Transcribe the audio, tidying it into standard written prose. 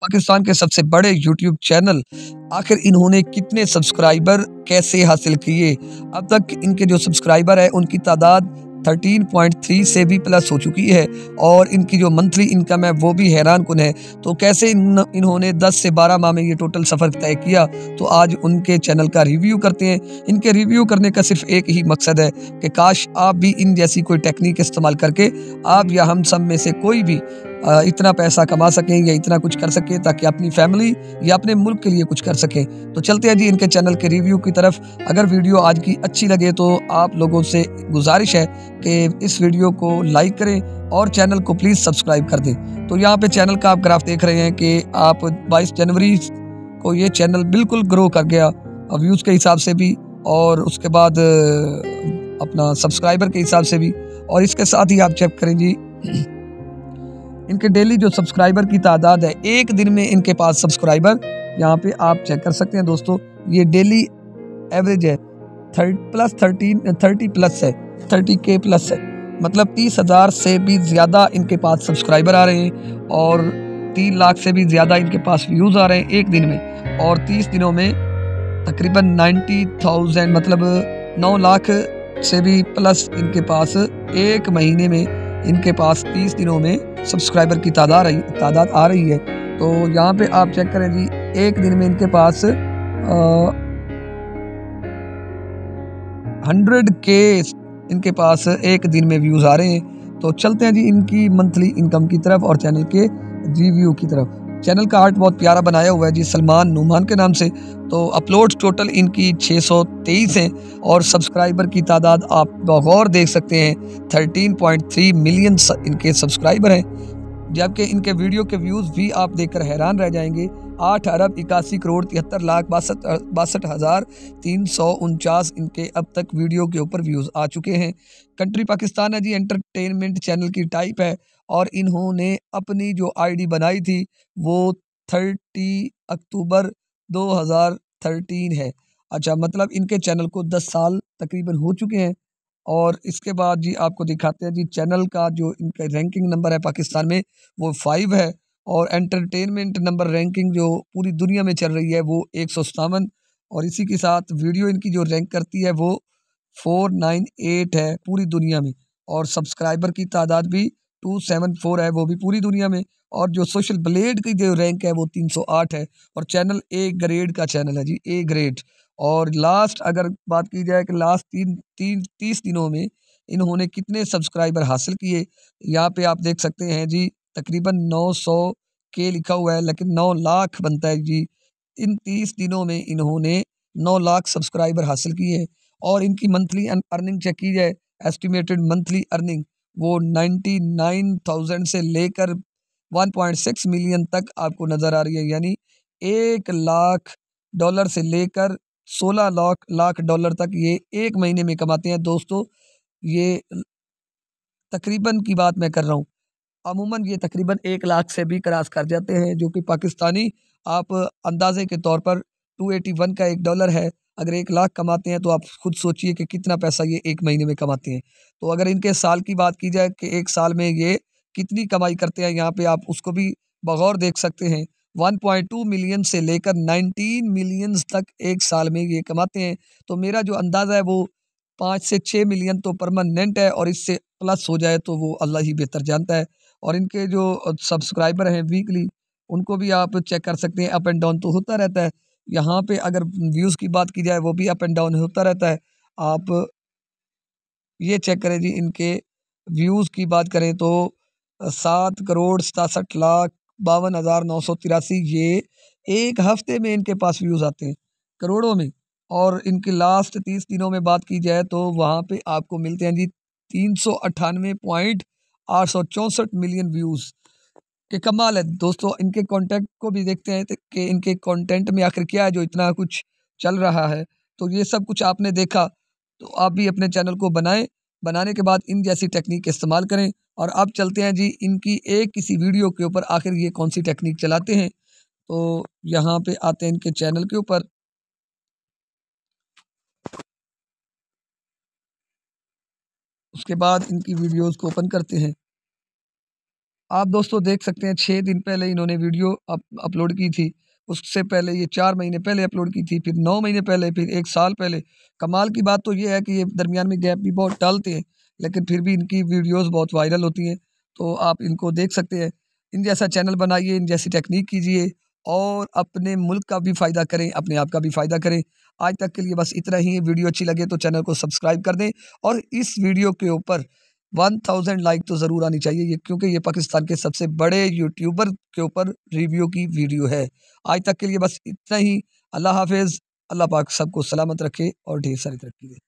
पाकिस्तान के सबसे बड़े यूट्यूब चैनल आखिर इन्होंने कितने सब्सक्राइबर कैसे हासिल किए। अब तक इनके जो सब्सक्राइबर है उनकी तादाद 13.3 से भी प्लस हो चुकी है और इनकी जो मंथली इनकम है वो भी हैरान कुन है। तो कैसे इन्होंने 10 से 12 माह में ये टोटल सफ़र तय किया, तो आज उनके चैनल का रिव्यू करते हैं। इनके रिव्यू करने का सिर्फ एक ही मकसद है कि काश आप भी इन जैसी कोई टेक्निक इस्तेमाल करके आप या हम सब में से कोई भी इतना पैसा कमा सकें या इतना कुछ कर सकें ताकि अपनी फैमिली या अपने मुल्क के लिए कुछ कर सकें। तो चलते हैं जी इनके चैनल के रिव्यू की तरफ। अगर वीडियो आज की अच्छी लगे तो आप लोगों से गुजारिश है कि इस वीडियो को लाइक करें और चैनल को प्लीज़ सब्सक्राइब कर दें। तो यहाँ पे चैनल का आप ग्राफ देख रहे हैं कि आप 22 जनवरी को ये चैनल बिल्कुल ग्रो कर गया व्यूज़ के हिसाब से भी और उसके बाद अपना सब्सक्राइबर के हिसाब से भी। और इसके साथ ही आप चेक करें जी इनके डेली जो सब्सक्राइबर की तादाद है, एक दिन में इनके पास सब्सक्राइबर यहाँ पे आप चेक कर सकते हैं दोस्तों, ये डेली एवरेज है 30 प्लस है, 30K प्लस है, मतलब 30,000 से भी ज़्यादा इनके पास सब्सक्राइबर आ रहे हैं और 3 लाख से भी ज़्यादा इनके पास व्यूज़ आ रहे हैं एक दिन में। और 30 दिनों में तकरीबन 90,000 मतलब 9 लाख से भी प्लस इनके पास एक महीने में इनके पास 30 दिनों में सब्सक्राइबर की तादाद आ रही है। तो यहाँ पे आप चेक करें जी एक दिन में इनके पास 100K इनके पास एक दिन में व्यूज़ आ रहे हैं। तो चलते हैं जी इनकी मंथली इनकम की तरफ और चैनल के रिव्यू की तरफ। चैनल का आर्ट बहुत प्यारा बनाया हुआ है जी सलमान नुमान के नाम से। तो अपलोड्स टोटल इनकी 623 हैं और सब्सक्राइबर की तादाद आप बगौर देख सकते हैं 13.3 मिलियन इनके सब्सक्राइबर हैं। जबकि इनके वीडियो के व्यूज़ भी आप देखकर हैरान रह जाएंगे। 8 अरब 81 करोड़ 73 लाख 62 हज़ार 349 इनके अब तक वीडियो के ऊपर व्यूज़ आ चुके हैं। कंट्री पाकिस्तान है जी, एंटरटेनमेंट चैनल की टाइप है और इन्होंने अपनी जो आईडी बनाई थी वो 30 अक्टूबर 2013 है। अच्छा, मतलब इनके चैनल को 10 साल तकरीबन हो चुके हैं। और इसके बाद जी आपको दिखाते हैं जी चैनल का जो इनका रैंकिंग नंबर है पाकिस्तान में वो 5 है और एंटरटेनमेंट नंबर रैंकिंग जो पूरी दुनिया में चल रही है वो 157 और इसी के साथ वीडियो इनकी जो रैंक करती है वो 498 है पूरी दुनिया में और सब्सक्राइबर की तादाद भी 274 है वो भी पूरी दुनिया में। और जो सोशल ब्लेड की जो रैंक है वो 308 है और चैनल ए ग्रेड का चैनल है जी, ए ग्रेड। और लास्ट अगर बात की जाए कि लास्ट 30 दिनों में इन्होंने कितने सब्सक्राइबर हासिल किए, यहाँ पे आप देख सकते हैं जी तकरीबन 900K लिखा हुआ है लेकिन 9 लाख बनता है जी। इन 30 दिनों में इन्होंने 9 लाख सब्सक्राइबर हासिल किए हैं और इनकी मंथली अर्निंग चेक की जाए, एस्टिमेटेड मंथली अर्निंग वो 99,000 से लेकर 1.6 मिलियन तक आपको नज़र आ रही है। यानी $1 लाख से लेकर 16 लाख डॉलर तक ये एक महीने में कमाते हैं दोस्तों। ये तकरीबन की बात मैं कर रहा हूँ, अमूमन ये तकरीबन 1 लाख से भी क्रॉस कर जाते हैं जो कि पाकिस्तानी आप अंदाजे के तौर पर 281 का $1 है। अगर 1 लाख कमाते हैं तो आप खुद सोचिए कि कितना पैसा ये एक महीने में कमाते हैं। तो अगर इनके साल की बात की जाए कि एक साल में ये कितनी कमाई करते हैं, यहाँ पे आप उसको भी बगौर देख सकते हैं। 1.2 मिलियन से लेकर 19 मिलियंस तक एक साल में ये कमाते हैं। तो मेरा जो अंदाज़ा है वो 5 से 6 मिलियन तो परमानेंट है और इससे प्लस हो जाए तो वो अल्लाह ही बेहतर जानता है। और इनके जो सब्सक्राइबर हैं वीकली उनको भी आप चेक कर सकते हैं, अप एंड डाउन तो होता रहता है। यहाँ पे अगर व्यूज़ की बात की जाए वो भी अप एंड डाउन होता रहता है। आप ये चेक करें जी इनके व्यूज़ की बात करें तो 7,67,52,983 ये एक हफ्ते में इनके पास व्यूज़ आते हैं करोड़ों में। और इनके लास्ट 30 दिनों में बात की जाए तो वहाँ पे आपको मिलते हैं जी 398.864 मिलियन व्यूज़ के। कमाल है दोस्तों। इनके कंटेंट को भी देखते हैं कि इनके कंटेंट में आखिर क्या है जो इतना कुछ चल रहा है। तो ये सब कुछ आपने देखा तो आप भी अपने चैनल को बनाएं, बनाने के बाद इन जैसी टेक्निक इस्तेमाल करें। और अब चलते हैं जी इनकी एक किसी वीडियो के ऊपर आखिर ये कौन सी टेक्निक चलाते हैं। तो यहाँ पे आते हैं इनके चैनल के ऊपर। उसके बाद इनकी वीडियोस को ओपन करते हैं। आप दोस्तों देख सकते हैं 6 दिन पहले इन्होंने वीडियो अपलोड की थी। उससे पहले ये 4 महीने पहले अपलोड की थी, फिर 9 महीने पहले, फिर 1 साल पहले। कमाल की बात तो ये है कि ये दरमियान में गैप भी बहुत डालते हैं, लेकिन फिर भी इनकी वीडियोज़ बहुत वायरल होती हैं। तो आप इनको देख सकते हैं। इन जैसा चैनल बनाइए, इन जैसी टेक्निक कीजिए और अपने मुल्क का भी फ़ायदा करें, अपने आप का भी फ़ायदा करें। आज तक के लिए बस इतना ही। वीडियो अच्छी लगे तो चैनल को सब्सक्राइब कर दें और इस वीडियो के ऊपर 1000 लाइक तो ज़रूर आनी चाहिए ये, क्योंकि ये पाकिस्तान के सबसे बड़े यूट्यूबर के ऊपर रिव्यू की वीडियो है। आज तक के लिए बस इतना ही। अल्लाह हाफ़िज़। अल्लाह पाक सबको सलामत रखे और ढेर सारी तरक्की दे।